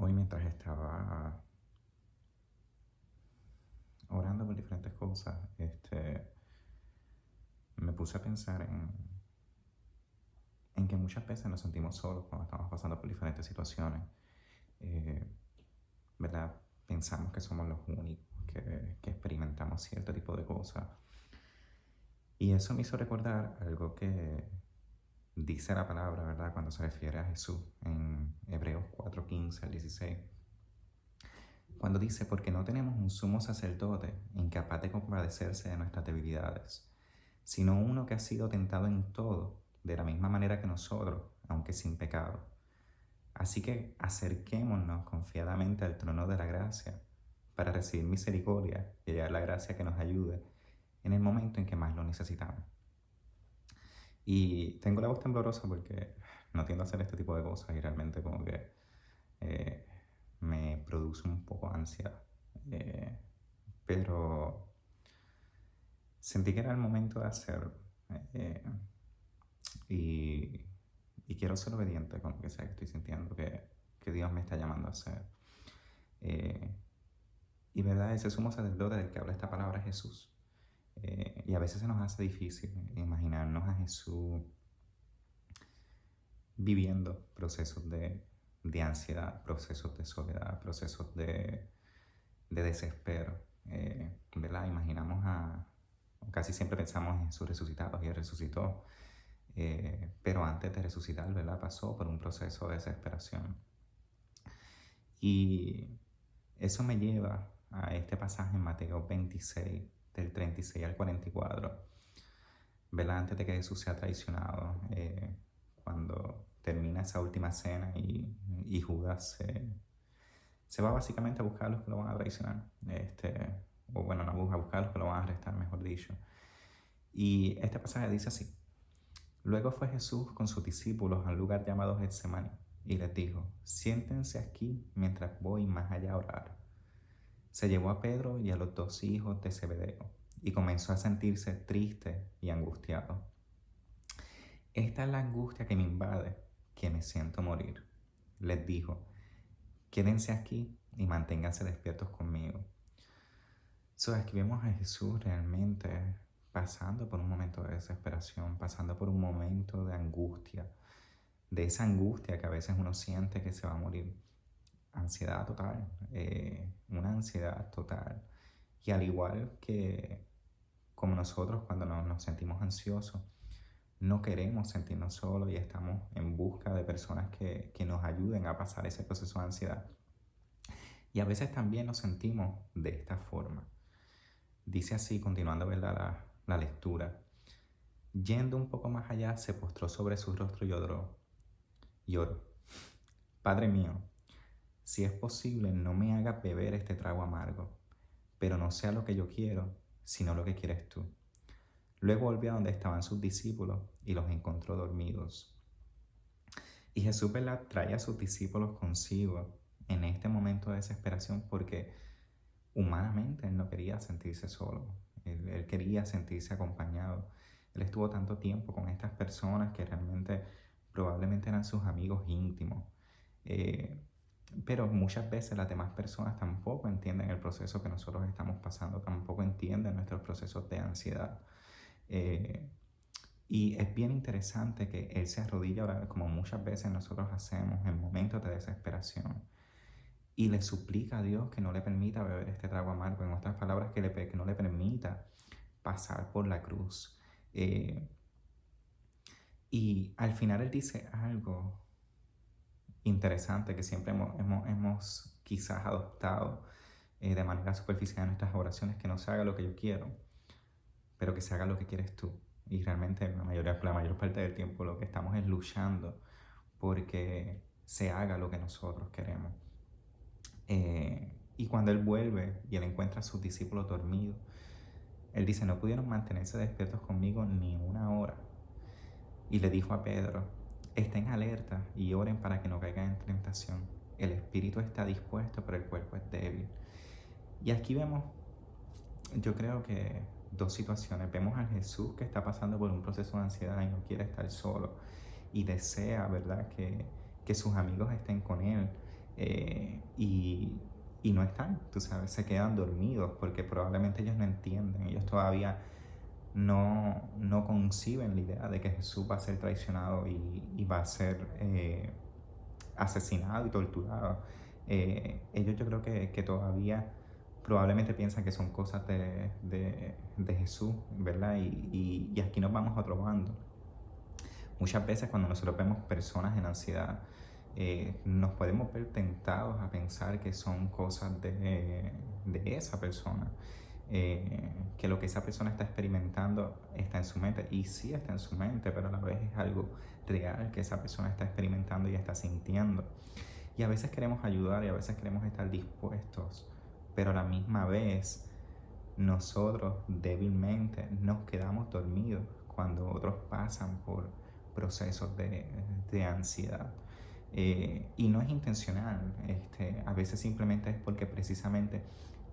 Hoy mientras estaba orando por diferentes cosas, me puse a pensar en que muchas veces nos sentimos solos cuando estamos pasando por diferentes situaciones. Eh, ¿Verdad? Pensamos que somos los únicos que experimentamos cierto tipo de cosas. Y eso me hizo recordar algo que dice la palabra, ¿verdad? Cuando se refiere a Jesús en Hebreos 4:15 al 16. Cuando dice, porque no tenemos un sumo sacerdote incapaz de compadecerse de nuestras debilidades, sino uno que ha sido tentado en todo, de la misma manera que nosotros, aunque sin pecado. Así que acerquémonos confiadamente al trono de la gracia para recibir misericordia y hallar la gracia que nos ayude en el momento en que más lo necesitamos. Y tengo la voz temblorosa porque no tiendo a hacer este tipo de cosas y realmente como que eh, me produce un poco ansiedad. Eh, pero sentí que era el momento de hacerlo. eh, y, y quiero ser obediente con lo que sea que estoy sintiendo que Dios me está llamando a hacer. Eh, y verdad, ese sumo sacerdote del que habla esta palabra es Jesús. Y a veces se nos hace difícil imaginarnos a Jesús viviendo procesos de ansiedad, procesos de soledad, procesos de desespero. ¿Verdad? Imaginamos casi siempre pensamos en Jesús resucitado y Él resucitó. Pero antes de resucitar, ¿verdad? Pasó por un proceso de desesperación. Y eso me lleva a este pasaje en Mateo 26, del 36 al 44, ¿verdad? Antes de que Jesús sea traicionado, cuando termina esa última cena y Judas se va básicamente a buscar a los que lo van a traicionar, o bueno, no a buscar a los que lo van a arrestar, mejor dicho. Y este pasaje dice así: luego fue Jesús con sus discípulos a un lugar llamado Getsemaní y les dijo, siéntense aquí mientras voy más allá a orar. Se llevó a Pedro y a los dos hijos de Zebedeo y comenzó a sentirse triste y angustiado. Esta es la angustia que me invade, que me siento morir. Les dijo, quédense aquí y manténganse despiertos conmigo. Aquí vemos a Jesús realmente pasando por un momento de desesperación, pasando por un momento de angustia, de esa angustia que a veces uno siente que se va a morir. Ansiedad total, una ansiedad total. Y al igual que como nosotros cuando nos sentimos ansiosos, no queremos sentirnos solos y estamos en busca de personas que nos ayuden a pasar ese proceso de ansiedad. Y a veces también nos sentimos de esta forma. Dice así, continuando, ¿verdad? La lectura. Yendo un poco más allá, se postró sobre su rostro y lloró. Padre mío, si es posible, no me hagas beber este trago amargo, pero no sea lo que yo quiero, sino lo que quieres tú. Luego volvió a donde estaban sus discípulos y los encontró dormidos. Y Jesús, ¿verdad?, trae a sus discípulos consigo en este momento de desesperación porque humanamente Él no quería sentirse solo. Él quería sentirse acompañado. Él estuvo tanto tiempo con estas personas que realmente probablemente eran sus amigos íntimos. Pero muchas veces las demás personas tampoco entienden el proceso que nosotros estamos pasando, tampoco entienden nuestros procesos de ansiedad. Y es bien interesante que Él se arrodilla a orar, como muchas veces nosotros hacemos en momentos de desesperación, y le suplica a Dios que no le permita beber este trago amargo, en otras palabras, que no le permita pasar por la cruz. Y al final Él dice algo interesante que siempre hemos quizás adoptado de manera superficial en nuestras oraciones, que no se haga lo que yo quiero, pero que se haga lo que quieres tú. Y realmente la mayor parte del tiempo lo que estamos es luchando porque se haga lo que nosotros queremos. Y cuando Él vuelve y Él encuentra a sus discípulos dormidos, Él dice, no pudieron mantenerse despiertos conmigo ni una hora. Y le dijo a Pedro, estén alerta y oren para que no caigan en tentación. El espíritu está dispuesto, pero el cuerpo es débil. Y aquí vemos, yo creo que dos situaciones. Vemos a Jesús que está pasando por un proceso de ansiedad y no quiere estar solo. Y desea, ¿verdad?, que sus amigos estén con Él. y no están, tú sabes, se quedan dormidos porque probablemente ellos no entienden, ellos todavía no conciben la idea de que Jesús va a ser traicionado y va a ser asesinado y torturado. Ellos yo creo que todavía probablemente piensan que son cosas de Jesús, ¿verdad? Y aquí nos vamos a otro bando. Muchas veces cuando nosotros vemos personas en ansiedad, nos podemos ver tentados a pensar que son cosas de esa persona, que lo que esa persona está experimentando está en su mente, y sí está en su mente, pero a la vez es algo real que esa persona está experimentando y está sintiendo. Y a veces queremos ayudar y a veces queremos estar dispuestos, pero a la misma vez nosotros débilmente nos quedamos dormidos cuando otros pasan por procesos de ansiedad. Y no es intencional, a veces simplemente es porque precisamente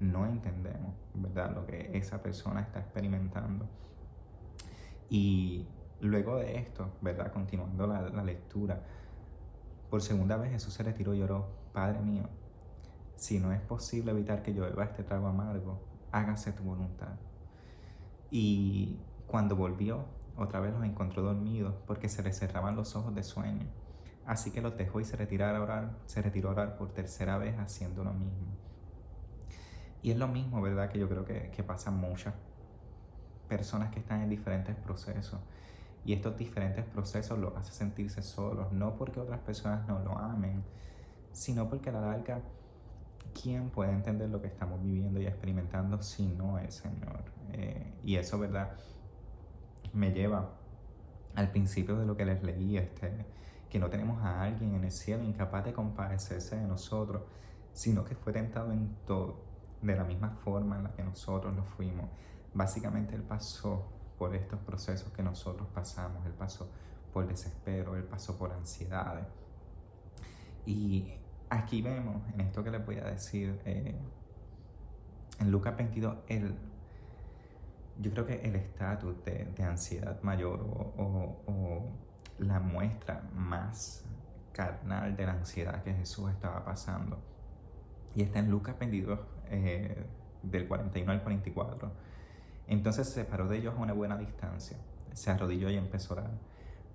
no entendemos, ¿verdad?, lo que esa persona está experimentando. Y luego de esto, ¿verdad?, continuando la lectura, por segunda vez Jesús se retiró y lloró: Padre mío, si no es posible evitar que yo beba este trago amargo, hágase tu voluntad. Y cuando volvió, otra vez los encontró dormidos porque se les cerraban los ojos de sueño. Así que los dejó y se retiró a orar por tercera vez haciendo lo mismo. Y es lo mismo, ¿verdad?, que yo creo que pasan muchas personas que están en diferentes procesos. Y estos diferentes procesos los hace sentirse solos, no porque otras personas no lo amen, sino porque a la larga, ¿quién puede entender lo que estamos viviendo y experimentando si no el Señor? Y eso, ¿verdad?, me lleva al principio de lo que les leí, que no tenemos a alguien en el cielo incapaz de compadecerse de nosotros, sino que fue tentado en todo, de la misma forma en la que nosotros lo fuimos. Básicamente Él pasó por estos procesos que nosotros pasamos. Él pasó por desespero, Él pasó por ansiedades. Y aquí vemos, en esto que les voy a decir, en Lucas 22, yo creo que el estatus de ansiedad mayor o la muestra más carnal de la ansiedad que Jesús estaba pasando. Y está en Lucas 22, del 41 al 44. Entonces se separó de ellos a una buena distancia, se arrodilló y empezó a orar: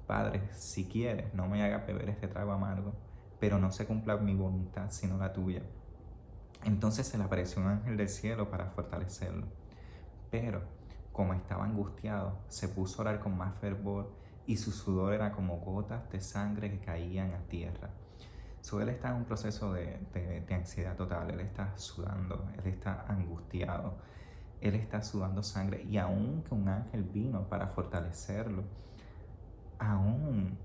Padre, si quieres, no me hagas beber este trago amargo, pero no se cumpla mi voluntad sino la tuya. Entonces se le apareció un ángel del cielo para fortalecerlo. Pero, como estaba angustiado, se puso a orar con más fervor y su sudor era como gotas de sangre que caían a tierra. Él está en un proceso de ansiedad total, él está sudando, él está angustiado, él está sudando sangre, y aun que un ángel vino para fortalecerlo, aún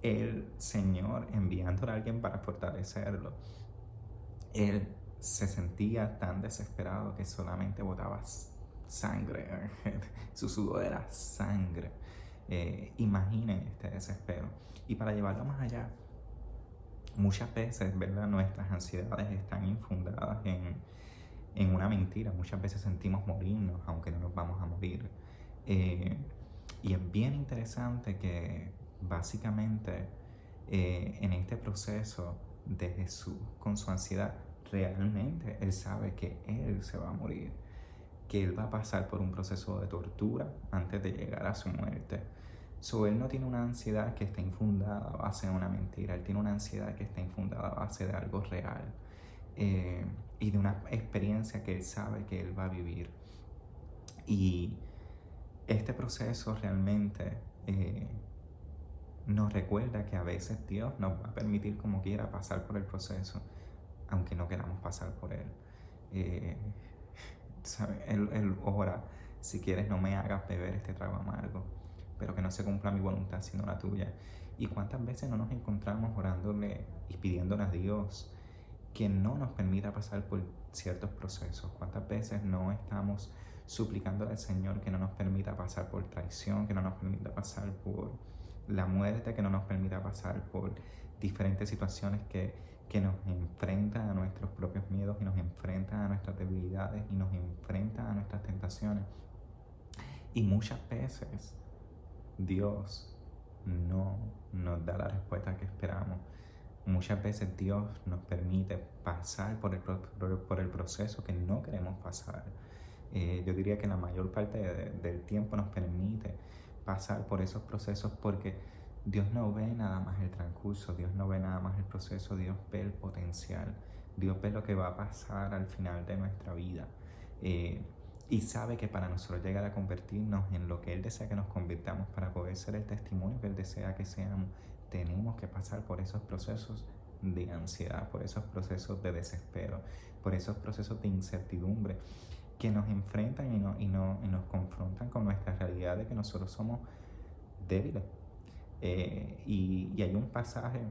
el Señor enviándole a alguien para fortalecerlo, él se sentía tan desesperado que solamente botaba sangre. Su sudor era sangre. Imaginen este desespero. Y para llevarlo más allá, muchas veces, ¿verdad?, nuestras ansiedades están infundadas en una mentira. Muchas veces sentimos morirnos, aunque no nos vamos a morir. Y es bien interesante que básicamente en este proceso de Jesús con su ansiedad, realmente Él sabe que Él se va a morir, que Él va a pasar por un proceso de tortura antes de llegar a su muerte. Él no tiene una ansiedad que esté infundada a base de una mentira, Él tiene una ansiedad que está infundada a base de algo real, y de una experiencia que Él sabe que Él va a vivir. Y este proceso realmente nos recuerda que a veces Dios nos va a permitir como quiera pasar por el proceso, aunque no queramos pasar por él. Él ora: si quieres, no me hagas beber este trago amargo, pero que no se cumpla mi voluntad sino la tuya. Y cuántas veces no nos encontramos orándole y pidiéndole a Dios que no nos permita pasar por ciertos procesos. Cuántas veces no estamos suplicándole al Señor que no nos permita pasar por traición, que no nos permita pasar por la muerte, que no nos permita pasar por diferentes situaciones que nos enfrentan a nuestros propios miedos y nos enfrentan a nuestras debilidades y nos enfrentan a nuestras tentaciones. Y muchas veces Dios no nos da la respuesta que esperamos. Muchas veces Dios nos permite pasar por el proceso que no queremos pasar. Yo diría que la mayor parte del tiempo nos permite pasar por esos procesos porque Dios no ve nada más el transcurso, Dios no ve nada más el proceso, Dios ve el potencial, Dios ve lo que va a pasar al final de nuestra vida. Eh, y sabe que para nosotros llegar a convertirnos en lo que Él desea que nos convirtamos, para poder ser el testimonio que Él desea que seamos, tenemos que pasar por esos procesos de ansiedad, por esos procesos de desespero, por esos procesos de incertidumbre que nos enfrentan y nos confrontan con nuestra realidad de que nosotros somos débiles. Y hay un pasaje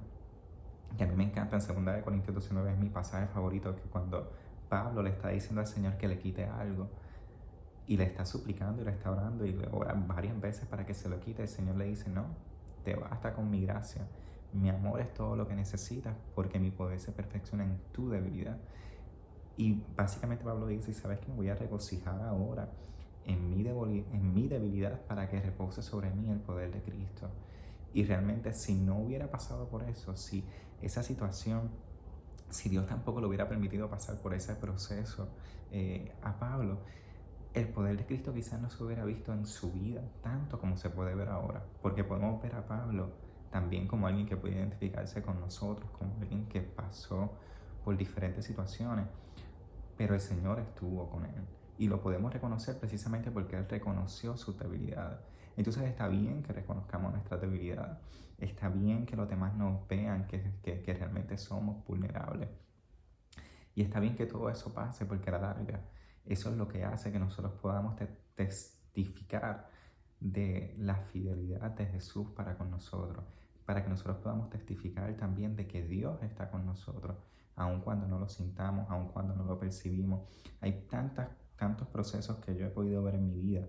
que a mí me encanta en 2 Corintios 19, es mi pasaje favorito, que cuando Pablo le está diciendo al Señor que le quite algo, y le está suplicando y le está orando y le ora varias veces para que se lo quite, el Señor le dice, no, te basta con mi gracia, mi amor es todo lo que necesitas, porque mi poder se perfecciona en tu debilidad. Y básicamente Pablo dice, ¿sabes qué? Me voy a regocijar ahora en mi debilidad para que repose sobre mí el poder de Cristo. Y realmente si no hubiera pasado por eso, si esa situación, si Dios tampoco le hubiera permitido pasar por ese proceso a Pablo, el poder de Cristo quizás no se hubiera visto en su vida tanto como se puede ver ahora, porque podemos ver a Pablo también como alguien que puede identificarse con nosotros, como alguien que pasó por diferentes situaciones, pero el Señor estuvo con él y lo podemos reconocer precisamente porque Él reconoció sus debilidades. Entonces está bien que reconozcamos nuestras debilidades, está bien que los demás nos vean que realmente somos vulnerables. Y está bien que todo eso pase porque a la larga eso es lo que hace que nosotros podamos testificar de la fidelidad de Jesús para con nosotros, para que nosotros podamos testificar también de que Dios está con nosotros, aun cuando no lo sintamos, aun cuando no lo percibimos. Hay tantos procesos que yo he podido ver en mi vida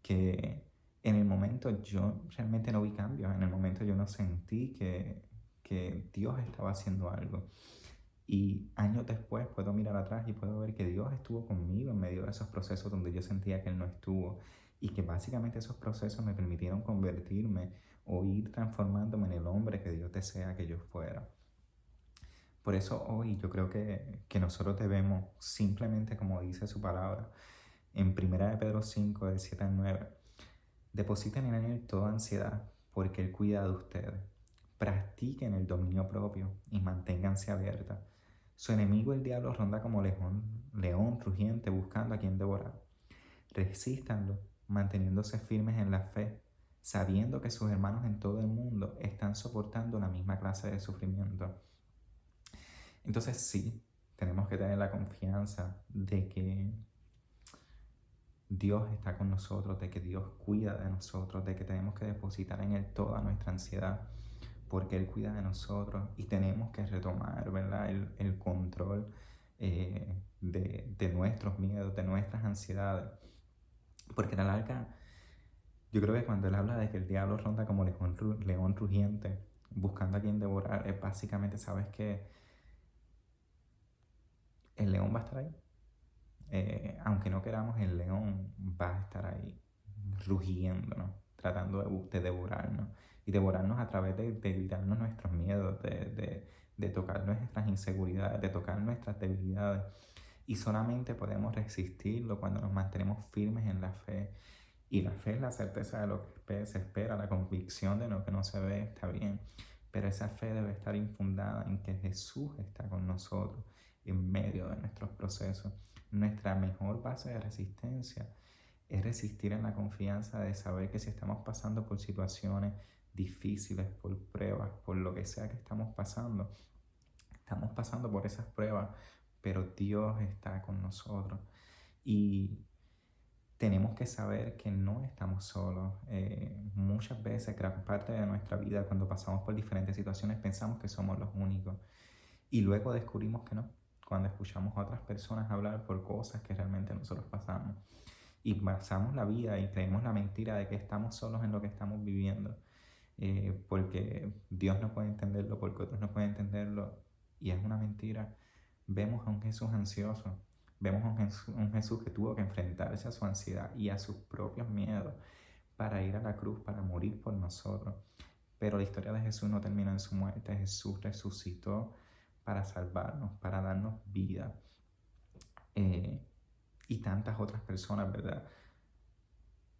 que en el momento yo realmente no vi cambios, en el momento yo no sentí que Dios estaba haciendo algo. Y años después puedo mirar atrás y puedo ver que Dios estuvo conmigo en medio de esos procesos donde yo sentía que Él no estuvo. Y que básicamente esos procesos me permitieron convertirme o ir transformándome en el hombre que Dios desea que yo fuera. Por eso hoy yo creo que nosotros debemos, simplemente como dice su palabra, en 1 Pedro 5, del 7 al 9, depositen en Él toda ansiedad, porque Él cuida de ustedes. Practiquen el dominio propio y manténganse alerta. Su enemigo el diablo ronda como león rugiente buscando a quien devorar. Resístanlo, manteniéndose firmes en la fe, sabiendo que sus hermanos en todo el mundo están soportando la misma clase de sufrimiento. Entonces sí, tenemos que tener la confianza de que Dios está con nosotros, de que Dios cuida de nosotros, de que tenemos que depositar en Él toda nuestra ansiedad, porque Él cuida de nosotros y tenemos que retomar, ¿verdad? El control de nuestros miedos, de nuestras ansiedades. Porque a la larga, yo creo que cuando Él habla de que el diablo ronda como león rugiente, buscando a quien devorar, es básicamente, ¿sabes qué? El león va a estar ahí. Aunque no queramos, el león va a estar ahí, rugiéndonos, tratando de devorarnos. Y devorarnos a través de gritarnos nuestros miedos, de tocar nuestras inseguridades, de tocar nuestras debilidades. Y solamente podemos resistirlo cuando nos mantenemos firmes en la fe. Y la fe es la certeza de lo que se espera, la convicción de lo que no se ve, está bien. Pero esa fe debe estar infundada en que Jesús está con nosotros en medio de nuestros procesos. Nuestra mejor base de resistencia es resistir en la confianza de saber que si estamos pasando por situaciones difíciles, por pruebas, por lo que sea que estamos pasando por esas pruebas, pero Dios está con nosotros. Y tenemos que saber que no estamos solos. Muchas veces, gran parte de nuestra vida, cuando pasamos por diferentes situaciones, pensamos que somos los únicos. Y luego descubrimos que no, cuando escuchamos a otras personas hablar por cosas que realmente nosotros pasamos. Y pasamos la vida y creemos la mentira de que estamos solos en lo que estamos viviendo. Porque Dios no puede entenderlo, porque otros no pueden entenderlo. Y es una mentira. Vemos a un Jesús ansioso. Vemos a un Jesús que tuvo que enfrentarse a su ansiedad y a sus propios miedos para ir a la cruz, para morir por nosotros. Pero la historia de Jesús no terminó en su muerte. Jesús resucitó para salvarnos, para darnos vida. Y tantas otras personas, ¿verdad?,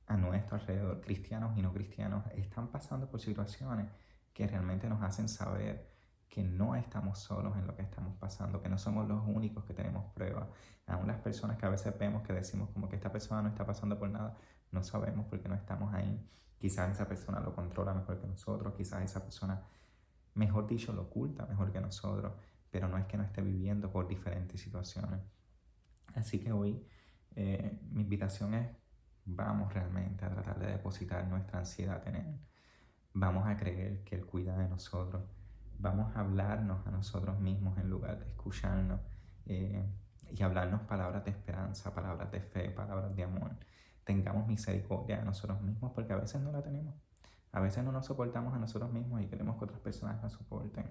a nuestro alrededor, cristianos y no cristianos, están pasando por situaciones que realmente nos hacen saber que no estamos solos en lo que estamos pasando, que no somos los únicos que tenemos pruebas. Aún las personas que a veces vemos que decimos como que esta persona no está pasando por nada, no sabemos porque no estamos ahí. Quizás esa persona lo controla mejor que nosotros, quizás esa persona, mejor dicho, lo oculta mejor que nosotros, pero no es que no esté viviendo por diferentes situaciones. Así que hoy mi invitación es: vamos realmente a tratar de depositar nuestra ansiedad en Él. Vamos a creer que Él cuida de nosotros. Vamos a hablarnos a nosotros mismos en lugar de escucharnos, y hablarnos palabras de esperanza, palabras de fe, palabras de amor. Tengamos misericordia de nosotros mismos, porque a veces no la tenemos. A veces no nos soportamos a nosotros mismos y queremos que otras personas nos soporten.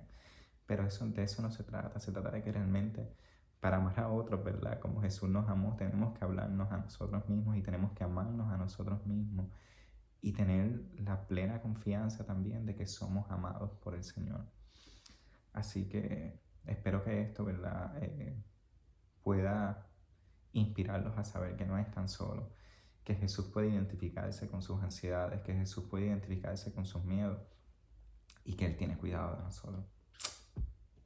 Pero de eso no se trata. Se trata de que realmente, para amar a otros, ¿verdad?, como Jesús nos amó, tenemos que hablarnos a nosotros mismos y tenemos que amarnos a nosotros mismos y tener la plena confianza también de que somos amados por el Señor. Así que espero que esto, ¿verdad?, pueda inspirarlos a saber que no están solos, que Jesús puede identificarse con sus ansiedades, que Jesús puede identificarse con sus miedos y que Él tiene cuidado de nosotros.